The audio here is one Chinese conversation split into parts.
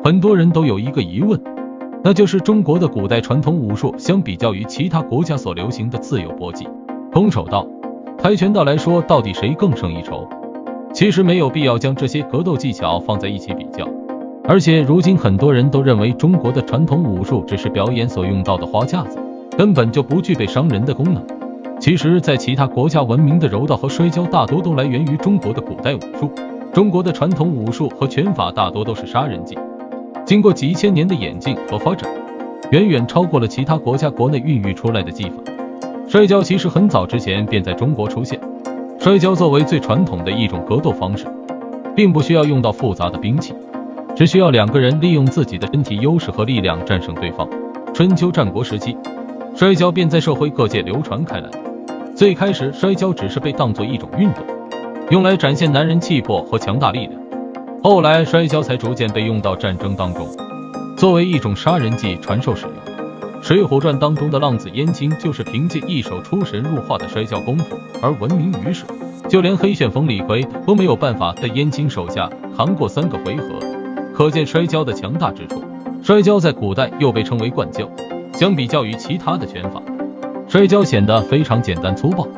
很多人都有一个疑问，那就是中国的古代传统武术相比较于其他国家所流行的自由搏击、空手道、跆拳道来说，到底谁更胜一筹？其实没有必要将这些格斗技巧放在一起比较，而且如今很多人都认为中国的传统武术只是表演所用到的花架子，根本就不具备伤人的功能。其实在其他国家闻名的柔道和摔跤大多都来源于中国的古代武术，中国的传统武术和拳法大多都是杀人技，经过几千年的演进和发展，远远超过了其他国家国内孕育出来的技法。摔跤其实很早之前便在中国出现，摔跤作为最传统的一种格斗方式，并不需要用到复杂的兵器，只需要两个人利用自己的身体优势和力量战胜对方。春秋战国时期，摔跤便在社会各界流传开来。最开始，摔跤只是被当作一种运动，用来展现男人气魄和强大力量。后来，摔跤才逐渐被用到战争当中，作为一种杀人技传授使用。《水浒传》当中的浪子燕青就是凭借一手出神入化的摔跤功夫而闻名于世，就连黑旋风李逵都没有办法在燕青手下扛过3个回合，可见摔跤的强大之处。摔跤在古代又被称为灌跤，相比较于其他的拳法，摔跤显得非常简单粗暴，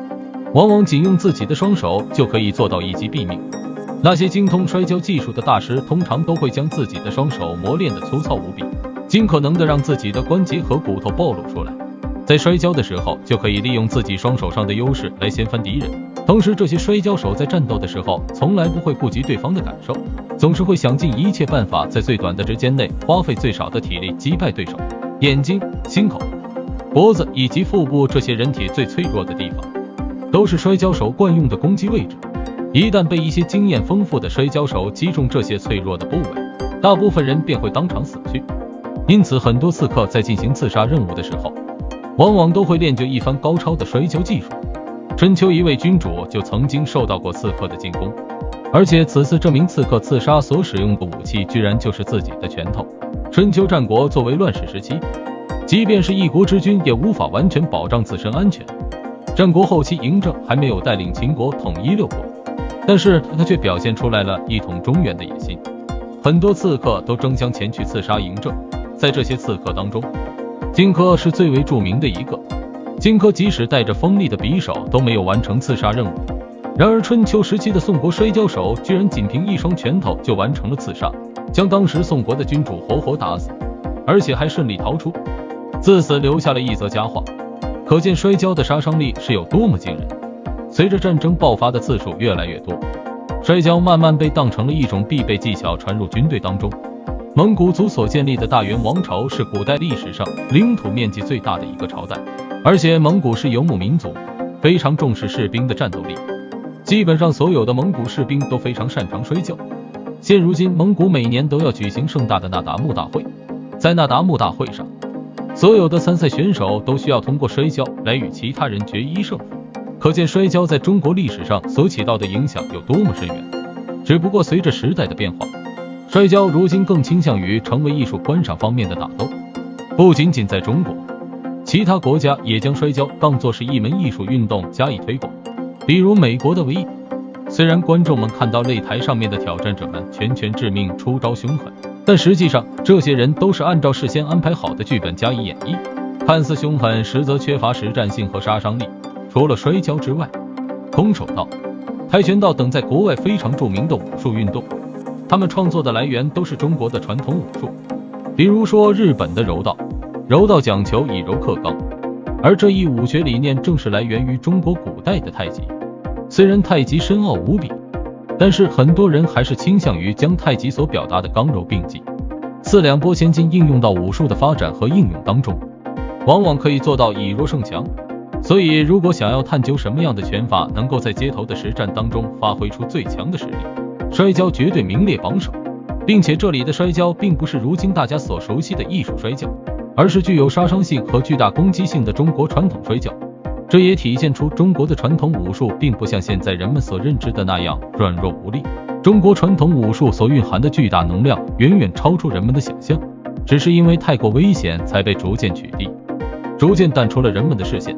往往仅用自己的双手就可以做到一击毙命。那些精通摔跤技术的大师通常都会将自己的双手磨练得粗糙无比，尽可能的让自己的关节和骨头暴露出来，在摔跤的时候就可以利用自己双手上的优势来掀翻敌人。同时，这些摔跤手在战斗的时候从来不会顾及对方的感受，总是会想尽一切办法在最短的时间内花费最少的体力击败对手。眼睛、心口、脖子以及腹部这些人体最脆弱的地方，都是摔跤手惯用的攻击位置。一旦被一些经验丰富的摔跤手击中这些脆弱的部位，大部分人便会当场死去。因此，很多刺客在进行刺杀任务的时候，往往都会练就一番高超的摔跤技术。春秋一位君主就曾经受到过刺客的进攻，而且此次这名刺客刺杀所使用的武器居然就是自己的拳头。春秋战国作为乱世时期，即便是一国之君也无法完全保障自身安全。战国后期，嬴政还没有带领秦国统一6国，但是他却表现出来了一统中原的野心。很多刺客都争相前去刺杀嬴政，在这些刺客当中，荆轲是最为著名的一个。荆轲即使带着锋利的匕首都没有完成刺杀任务，然而春秋时期的宋国摔跤手居然仅凭一双拳头就完成了刺杀，将当时宋国的君主活活打死，而且还顺利逃出，自此留下了一则佳话。可见摔跤的杀伤力是有多么惊人。随着战争爆发的次数越来越多，摔跤慢慢被当成了一种必备技巧传入军队当中。蒙古族所建立的大元王朝是古代历史上领土面积最大的一个朝代，而且蒙古是游牧民族，非常重视士兵的战斗力，基本上所有的蒙古士兵都非常擅长摔跤。现如今，蒙古每年都要举行盛大的那达慕大会，在那达慕大会上，所有的参赛选手都需要通过摔跤来与其他人决一胜负，可见摔跤在中国历史上所起到的影响有多么深远。只不过随着时代的变化，摔跤如今更倾向于成为艺术观赏方面的打斗。不仅仅在中国，其他国家也将摔跤当作是一门艺术运动加以推广。比如美国的唯一，虽然观众们看到擂台上面的挑战者们拳拳致命，出招凶狠，但实际上这些人都是按照事先安排好的剧本加以演绎，看似凶狠，实则缺乏实战性和杀伤力。除了摔跤之外，空手道、跆拳道等在国外非常著名的武术运动，他们创作的来源都是中国的传统武术。比如说日本的柔道，柔道讲求以柔克刚，而这一武学理念正是来源于中国古代的太极。虽然太极深奥无比，但是很多人还是倾向于将太极所表达的刚柔并济、四两拨千斤应用到武术的发展和应用当中，往往可以做到以弱胜强。所以如果想要探究什么样的拳法能够在街头的实战当中发挥出最强的实力，摔跤绝对名列榜首。并且这里的摔跤并不是如今大家所熟悉的艺术摔跤，而是具有杀伤性和巨大攻击性的中国传统摔跤。这也体现出中国的传统武术并不像现在人们所认知的那样软弱无力，中国传统武术所蕴含的巨大能量远远超出人们的想象，只是因为太过危险才被逐渐取缔，逐渐淡出了人们的视线。